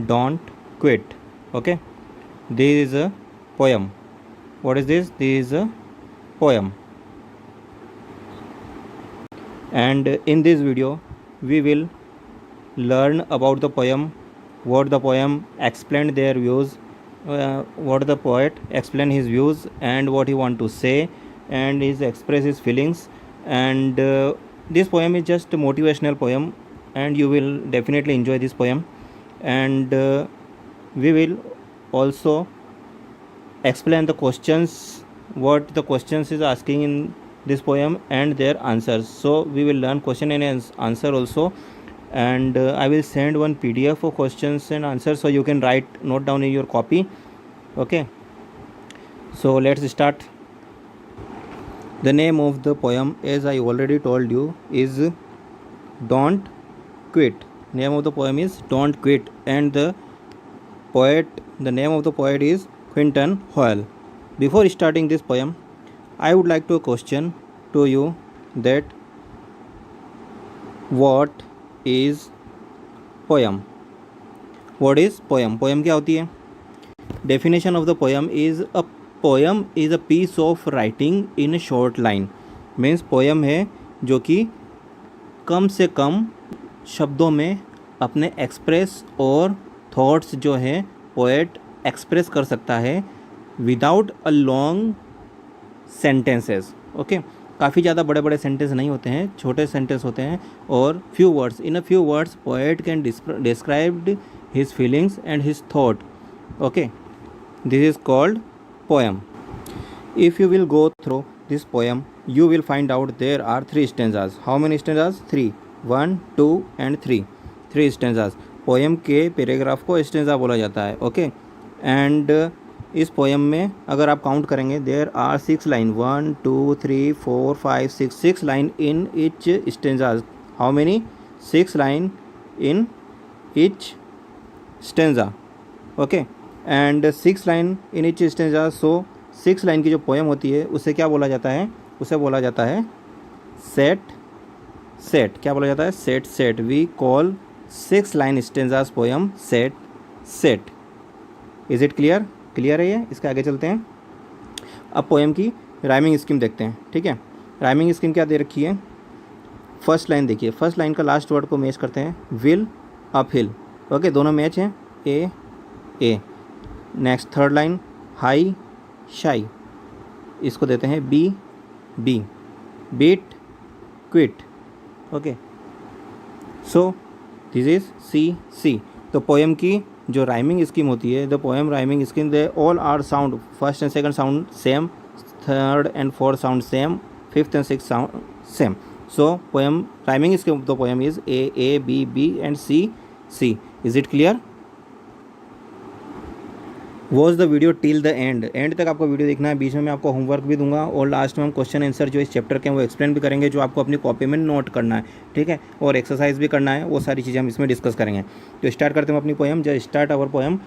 don't quit. Okay, this is a poem. What is this? This is a poem. And in this video we will learn about the poem, what the poem explained their views, what the poet explain his views and what he want to say, and he express his feelings. And this poem is just a motivational poem, and you will definitely enjoy this poem. And we will also explain the questions, what the questions is asking in this poem and their answers. So we will learn question and answer also. And I will send one PDF for questions and answers, so you can note down in your copy. Okay, so let's start. The name of the poem, as I already told you, is Don't Quit. Name of the poem is Don't Quit, and the name of the poet is Quentin Hoyle. Before starting this poem, I would like to question to you that what is poem? What is poem? Poem क्या होती है? Definition of the poem is a piece of writing in a short line. Means poem है जो कि कम से कम शब्दों में अपने एक्सप्रेस और थॉट्स जो है पोएट एक्सप्रेस कर सकता है without a long sentences. Okay, काफ़ी ज़्यादा बड़े बड़े सेंटेंस नहीं होते हैं, छोटे सेंटेंस होते हैं. और few words, in a few words poet can describe his feelings and his thought. Okay, this is called poem. If you will go through this poem you will find out there are 3 stanzas. How many stanzas? 3. 1, 2 and 3. 3 stanzas. Poem के paragraph को stanza बोला जाता है. Okay, and इस poem में अगर आप count करेंगे there are 6 line. 1, 2, 3, 4, 5, 6 line in each stanzas. How many? 6 line in each stanza. Okay, and 6 line in each stanza. So 6 line की जो पोएम होती है उसे क्या बोला जाता है? उसे बोला जाता है सेट. क्या बोला जाता है? Set. We call 6 line stanzas poem set. Is it clear? Clear है ये? इसके आगे चलते हैं. अब पोएम की राइमिंग स्कीम देखते हैं. ठीक है, राइमिंग स्कीम क्या दे रखी है? फर्स्ट लाइन देखिए, फर्स्ट लाइन का लास्ट वर्ड को मैच करते हैं. Will, uphill. ओके, दोनों मैच हैं. A. Next third line high, shy. इसको देते हैं B. Beat, quit. Okay, so this is C. तो पोएम की जो राइमिंग स्कीम होती है, the poem rhyming scheme, they all are sound. First and second sound same, third and fourth sound same, fifth and sixth sound same. So poem rhyming scheme of the poem is A, B and C. Is it clear? Watch the video till the end तक आपको video देखना है. बीच में मैं आपको homework भी दूंगा और लास्ट में हम क्वेश्चन आंसर जो इस चैप्टर के हैं वो एक्सप्लेन भी करेंगे, जो आपको अपनी कॉपी में नोट करना है. ठीक है, और एक्सरसाइज भी करना है. वो सारी चीज़ें हम इसमें डिस्कस करेंगे. तो स्टार्ट करते हैं अपनी poem. Just start our poem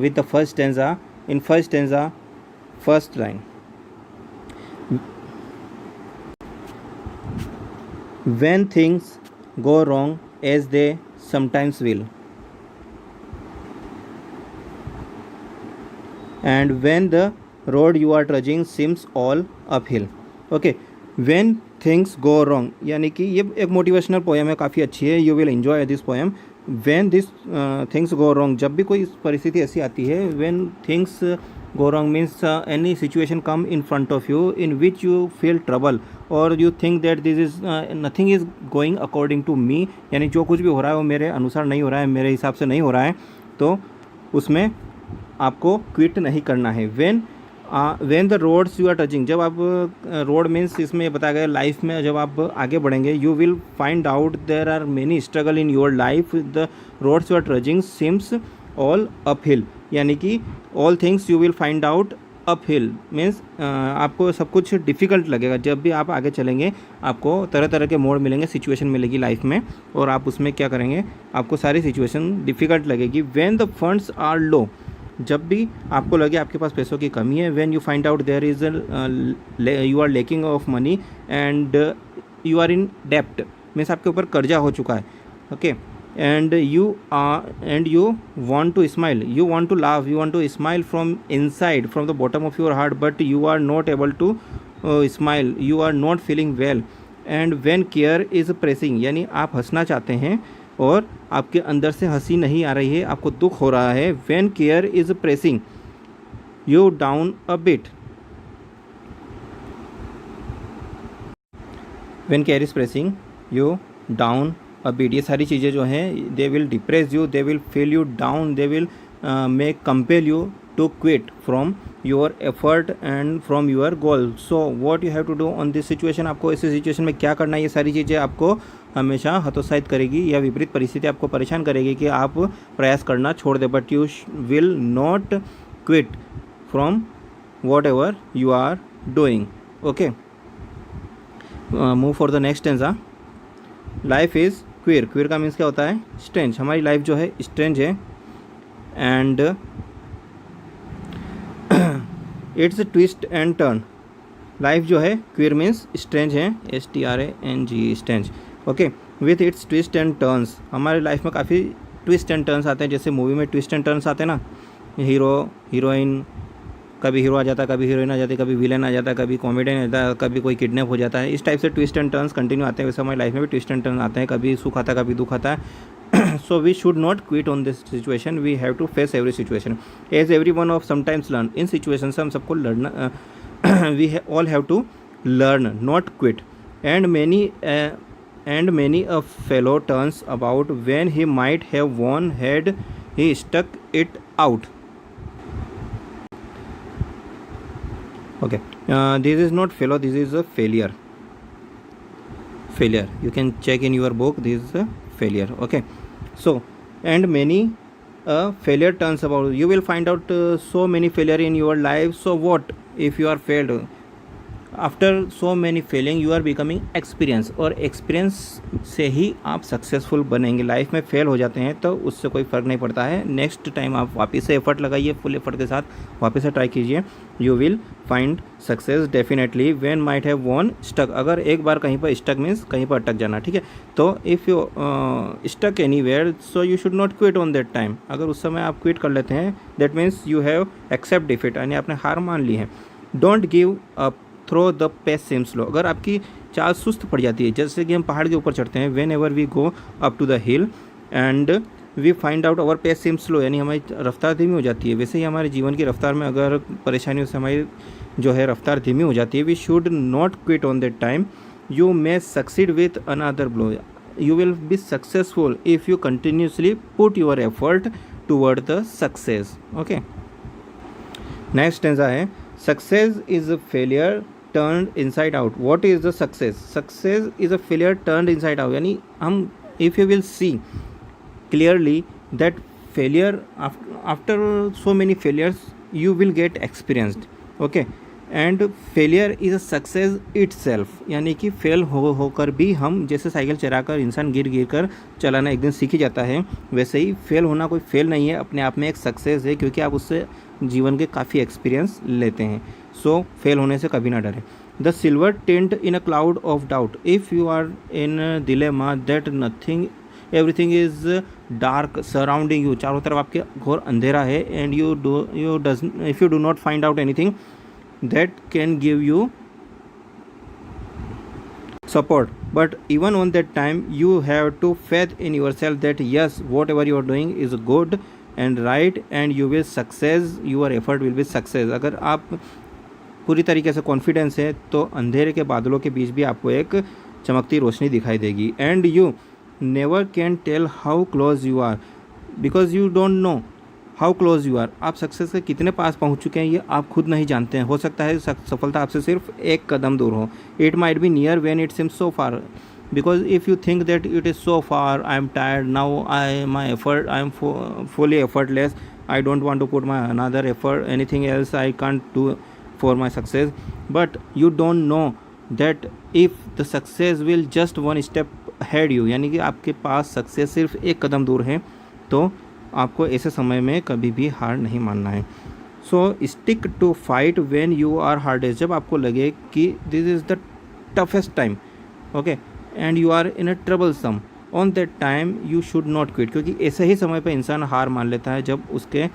with the first stanza. In first stanza, first line, when things go wrong as they sometimes will, and when the road you are trudging seems all uphill. okay, when things go wrong, यानी कि ये एक motivational poem है, काफ़ी अच्छी है. you will enjoy this poem. when this things go wrong, जब भी कोई परिस्थिति ऐसी आती है, when things go wrong means any situation come in front of you in which you feel trouble or you think that this is nothing is going according to me, यानी जो कुछ भी हो रहा है वो मेरे अनुसार नहीं हो रहा है, मेरे हिसाब से नहीं हो रहा है, तो उसमें आपको क्विट नहीं करना है. When the roads you are touching, जब आप रोड मीन्स इसमें बताया गया लाइफ में जब आप आगे बढ़ेंगे, you will find out there are many struggle in your life. The roads you are touching seems all uphill, यानी कि all things you will find out uphill means आपको सब कुछ डिफ़िकल्ट लगेगा. जब भी आप आगे चलेंगे आपको तरह तरह के मोड़ मिलेंगे, सिचुएशन मिलेगी लाइफ में, और आप उसमें क्या करेंगे, आपको सारी सिचुएशन डिफ़िकल्ट लगेगी. व्हेन द फंड्स आर लो, जब भी आपको लगे आपके पास पैसों की कमी है. When you find out there is you are lacking of money and you are in डेप्ट मीन्स आपके ऊपर कर्जा हो चुका है. Okay, and you want to smile, you want to laugh, you want to smile from inside, from the bottom of your heart, but you are not able to smile, you are not feeling well. and when care is pressing, यानी आप हंसना चाहते हैं और आपके अंदर से हंसी नहीं आ रही है, आपको दुख हो रहा है. when care is pressing you down a bit, when care is pressing you down a bit, ये सारी चीज़ें जो हैं they will depress you, they will feel you down, they will make compel you to quit from your effort and from your goal. So what you have to do on this situation, आपको ऐसी situation में क्या करना है. ये सारी चीज़ें आपको हमेशा हतोत्साहित करेगी या विपरीत परिस्थिति आपको परेशान करेगी कि आप प्रयास करना छोड़ दें, but you will not quit from whatever you are doing. Okay, move for the next tense. Life is queer, queer का मीन्स क्या होता है, स्ट्रेंज. हमारी लाइफ जो है स्ट्रेंज है and it's twist and turn. Life जो है क्वियर मीन्स स्ट्रेंज है, STRANG, strange. Okay, with its twist and turns. हमारी लाइफ में काफ़ी ट्विस्ट एंड टर्न्स आते हैं, जैसे मूवी में ट्विस्ट एंड टर्न्स आते हैं ना, हीरो हीरोइन, कभी हीरो आ जाता है, कभी हीरोइन आ जाती है, कभी विलेन आ जाता है, कभी कॉमेडियन आ जाता है, कभी कोई किडनैप हो जाता है. इस टाइप से ट्विस्ट एंड टर्न्स कंटिन्यू आते हैं. वैसे हमारी लाइफ में भी ट्विस्ट एंड टर्न आते हैं, कभी सुख आता है, कभी दुख आता है. So we should not quit on this situation, we have to face every situation as every one of sometimes learn. In situation से हम सबको लड़ना, we all have to learn, not quit. And many a fellow turns about when he might have won had he stuck it out. Okay, this is not fellow, this is a failure. You can check in your book, this is a failure. Okay, so and many failure turns about, you will find out so many failure in your life. So what if you are failed? After so many failing you are becoming experience, और experience से ही आप successful बनेंगे. Life में fail हो जाते हैं तो उससे कोई फ़र्क नहीं पड़ता है. नेक्स्ट टाइम आप वापस से एफर्ट लगाइए, फुल एफर्ट के साथ वापस से ट्राई कीजिए, you will find success definitely. When might have won stuck, अगर एक बार कहीं पर स्टक मीन्स कहीं पर अटक जाना, ठीक है. तो if you stuck anywhere so you should not quit on that time. अगर उस समय आप क्विट कर लेते हैं that means you have accept defeat, यानी आपने हार मान ली है. Don't give up throw the pace same slow. अगर आपकी चाल सुस्त पड़ जाती है, जैसे कि हम पहाड़ के ऊपर चढ़ते हैं, whenever we go up to the hill and we find out our pace same slow, यानी हमारी रफ्तार धीमी हो जाती है. वैसे ही हमारे जीवन की रफ्तार में अगर परेशानियों से हमारी जो है रफ्तार धीमी हो जाती है, we should not quit on that time. You may succeed with another blow, you will be successful if you continuously put your effort toward the success. Okay, next टेंसा है success is a failure turned inside out. What is the success? Success is a failure turned inside out. यानी हम if you will see clearly that failure after so many failures you will get experienced. Okay, and failure is a success itself. यानी कि fail होकर भी हम, जैसे cycle चलाकर इंसान गिर कर चलाना एक दिन सीख ही जाता है, वैसे ही फेल होना कोई फेल नहीं है, अपने आप में एक सक्सेस है, क्योंकि आप उससे जीवन के काफ़ी एक्सपीरियंस लेते हैं. सो फेल होने से कभी ना डरें. The silver tent in a cloud of doubt. If you are in dilemma that nothing everything is dark surrounding you, चारों तरफ आपके घोर अंधेरा है, and if you do not find out anything that can give you support, but even on that time you have to faith in yourself that yes, whatever you are doing is good and right and you will success, your effort will be success. अगर आप पूरी तरीके से confidence है तो अंधेरे के बादलों के बीच भी आपको एक चमकती रोशनी दिखाई देगी. And you never can tell how close you are because you don't know how close you are. आप सक्सेस के कितने पास पहुंच चुके हैं ये आप खुद नहीं जानते हैं. हो सकता है सफलता आपसे सिर्फ एक कदम दूर हो. It might be near when it seems so far, because if you think that it is so far, I am tired now, my effort, I am fully effortless, I don't want to put my another effort, anything else I can't do for my success. But you don't know that if the success will just one step ahead you, यानी कि आपके पास success सिर्फ एक कदम दूर है. तो आपको ऐसे समय में कभी भी हार नहीं मानना है. So stick to fight when you are hardest. जब आपको लगे कि this is the toughest time, okay, and you are in a troublesome, on that time you should not quit, क्योंकि ऐसे ही समय पर इंसान हार मान लेता है जब उसके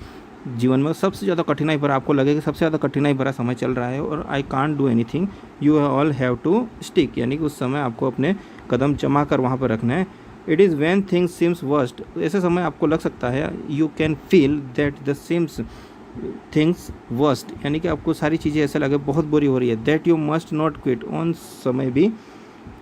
जीवन में सबसे ज़्यादा कठिनाई भरा, आपको लगे कि सबसे ज़्यादा कठिनाई भरा समय चल रहा है और I can't do anything, you all have to stick, यानी कि उस समय आपको अपने कदम जमा कर वहाँ पर रखना है। It is when things seems worst, ऐसे समय आपको लग सकता है, you can feel that the seems things worst, यानी कि आपको सारी चीज़ें ऐसे लगे बहुत बुरी हो रही है, that you must not quit, उन समय भी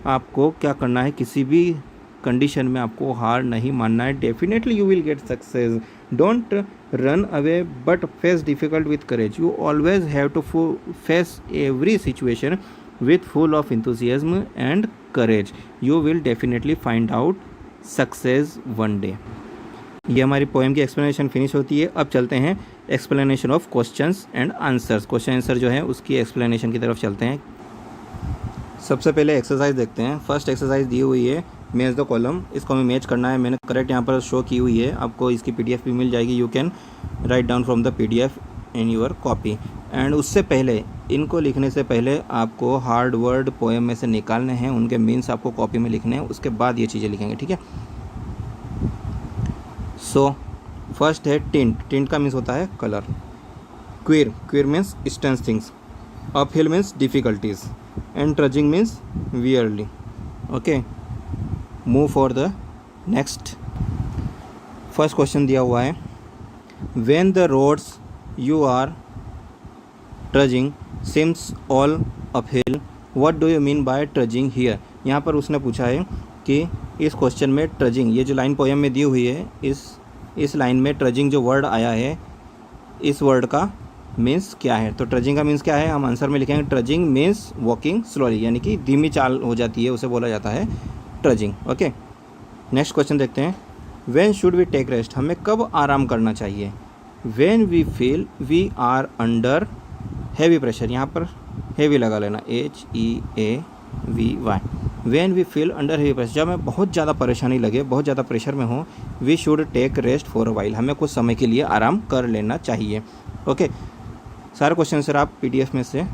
आपको क्या करना है, किसी भी कंडीशन में आपको हार नहीं मानना है। Definitely you will get success, don't run away but face difficult with courage, you always have to face every situation with full of enthusiasm and courage, you will definitely find out success one day. ये हमारी poem की explanation finish होती है। अब चलते हैं explanation of questions and answers, question answer जो है उसकी एक्सप्लेनेशन की तरफ चलते हैं। सबसे पहले एक्सरसाइज देखते हैं। फर्स्ट एक्सरसाइज दी हुई है मैच द कॉलम, इसको हमें मैच करना है। मैंने करेक्ट यहाँ पर शो की हुई है, आपको इसकी पीडीएफ भी मिल जाएगी, you can write down from the PDF in your copy. And उससे पहले, इनको लिखने से पहले आपको हार्ड वर्ड पोएम में से निकालने हैं, उनके मीन्स आपको कॉपी में लिखने हैं, उसके बाद ये चीज़ें लिखेंगे, ठीक है। सो फर्स्ट है टिंट, टिंट का मीन्स होता है colour. Queer, queer means strength things. Uphill means difficulties and trudging means wearily. Okay, move for the next. First question दिया हुआ है, when the roads you are trudging seems all uphill, what do you mean by trudging here. यहाँ पर उसने पूछा है कि इस क्वेश्चन में ट्रजिंग, ये जो लाइन पोएम में दी हुई है, इस लाइन में ट्रजिंग जो वर्ड आया है, इस वर्ड का मीन्स क्या है। तो ट्रजिंग का मीन्स क्या है, हम आंसर में लिखेंगे ट्रजिंग मीन्स वॉकिंग स्लोली, यानी कि धीमी चाल हो जाती है, उसे बोला जाता है ट्रजिंग। ओके, नेक्स्ट क्वेश्चन देखते हैं, when should we take rest, हमें कब आराम करना चाहिए। When we feel we are under heavy pressure, यहाँ पर हैवी लगा लेना, HEAVY। When we feel under heavy pressure, जब हमें बहुत ज़्यादा परेशानी लगे, बहुत ज़्यादा प्रेशर में हो, we should take rest for a while, हमें कुछ समय के लिए आराम कर लेना चाहिए। ओके, सारे क्वेश्चन सर आप पीडीएफ में से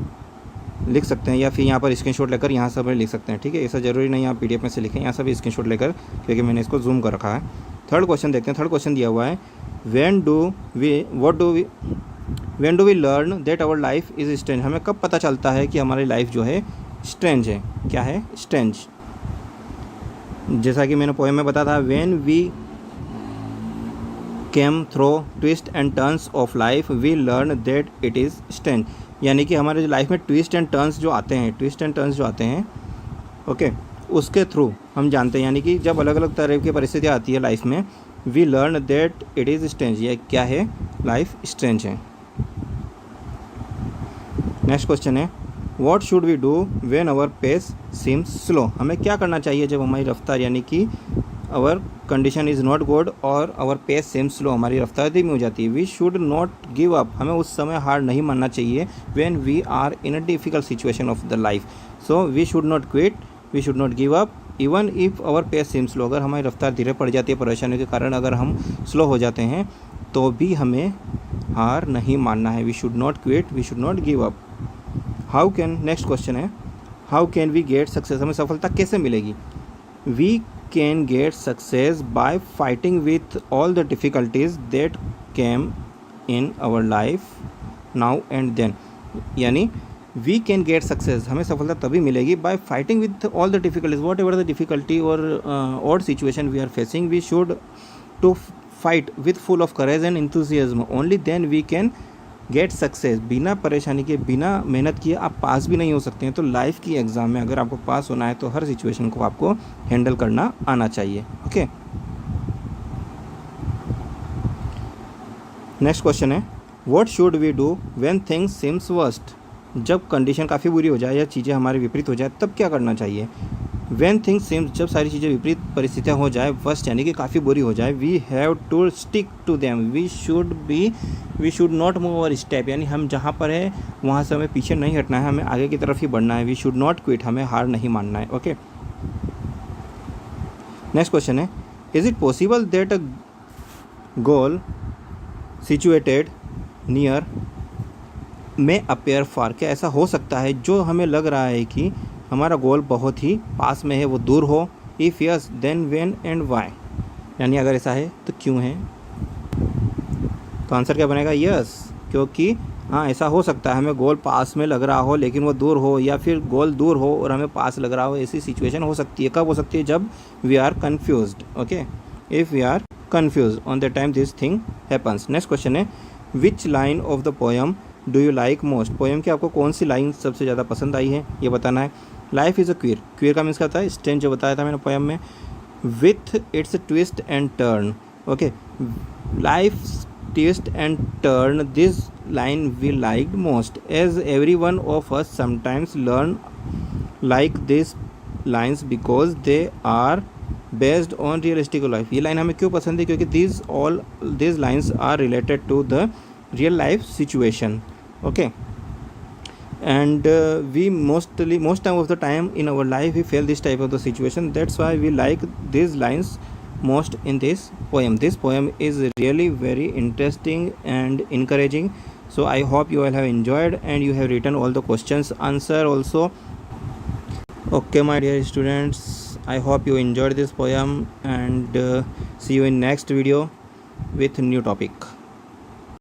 लिख सकते हैं या फिर यहाँ पर स्क्रीनशॉट लेकर यहाँ सब लिख सकते हैं, ठीक है। ऐसा ज़रूरी नहीं आप पीडीएफ में से लिखें, यहाँ सब स्क्रीनशॉट लेकर, क्योंकि मैंने इसको जूम कर रखा है। थर्ड क्वेश्चन देखते हैं। थर्ड क्वेश्चन दिया हुआ है, when do we learn that our life is strange, हमें कब पता चलता है कि हमारी लाइफ जो है स्ट्रेंज है। क्या है स्ट्रेंज, जैसा कि मैंने पोएम में बताया था, when we came through twist and turns of life we learn that it is strange, यानी कि हमारे जो लाइफ में ट्विस्ट एंड टर्न्स जो आते हैं, ओके, उसके थ्रू हम जानते हैं, यानी कि जब अलग अलग तरह की परिस्थितियाँ आती है लाइफ में, we learn that it is strange, ये क्या है, लाइफ स्ट्रेंज है। नेक्स्ट क्वेश्चन है, what should we do when our pace seems slow, हमें क्या करना चाहिए जब हमारी रफ्तार, यानी कि our condition is not good और आवर पेस सीम्स स्लो, हमारी रफ्तार धीमी हो जाती है। We should not give up, हमें उस समय हार नहीं मानना चाहिए, when we are in a difficult situation of the life. So we should not quit, we should not give up even if our pace seems slow, अगर हमारी रफ्तार धीरे पड़ जाती है परेशानी के कारण, अगर हम स्लो हो जाते हैं तो भी हमें हार नहीं मानना है। We should not quit, we should not give up. How can, next question है, how can we get success, हमें सफलता कैसे मिलेगी। We can get success by fighting with all the difficulties that came in our life now and then, यानी we can get success, हमें सफलता तभी मिलेगी by fighting with all the difficulties, whatever the difficulty और odd situation we are facing, we should to fight with full of courage and enthusiasm, only then we can get success. बिना परेशानी के, बिना मेहनत किए आप पास भी नहीं हो सकते हैं। तो लाइफ की एग्ज़ाम में अगर आपको पास होना है तो हर सिचुएशन को आपको हैंडल करना आना चाहिए। ओके, नेक्स्ट क्वेश्चन है, what should we do when things seems worst, जब कंडीशन काफ़ी बुरी हो जाए या चीज़ें हमारे विपरीत हो जाए तब क्या करना चाहिए। व्हेन थिंग्स सीम्स, जब सारी चीज़ें विपरीत परिस्थितियाँ हो जाए, वर्स्ट यानी कि काफ़ी बुरी हो जाए, we have to stick to them, we should not move our step, यानी हम जहाँ पर है वहाँ से हमें पीछे नहीं हटना है, हमें आगे की तरफ ही बढ़ना है। वी शुड नॉट क्विट, हमें हार नहीं मानना है। ओके, नेक्स्ट क्वेश्चन है, is it possible that a goal situated near में अपीयर फार, क्या ऐसा हो सकता है जो हमें लग रहा है कि हमारा गोल बहुत ही पास में है वो दूर हो, if yes then when and why, यानी अगर ऐसा है तो क्यों है। तो आंसर क्या बनेगा, यस, क्योंकि हाँ ऐसा हो सकता है, हमें गोल पास में लग रहा हो लेकिन वो दूर हो, या फिर गोल दूर हो और हमें पास लग रहा हो, ऐसी सिचुएशन हो सकती है। कब हो सकती है, जब we are confused. Okay, if we are confuse on the time this thing happens. Next question है, which line of the poem do you like most. Poem की आपको कौन सी लाइन सबसे ज़्यादा पसंद आई है, ये बताना है। Life is a queer, queer का मीन्स क्या होता है, स्ट्रेंज, जो बताया था मैंने पोएम में, with its twist and turn. Okay, life twist and turn, this line we liked most, as every one of us sometimes learn like these lines because they are based on realistic life। ये line हमें क्यों पसंद है, क्योंकि these lines are related to the real life situation। okay, and we most time of the time in our life we feel this type of the situation, that's why we like these lines most in this poem। This poem is really very interesting and encouraging, so I hope you all have enjoyed and you have written all the questions answer also। okay my dear students, I hope you enjoyed this poem, and see you in next video with new topic।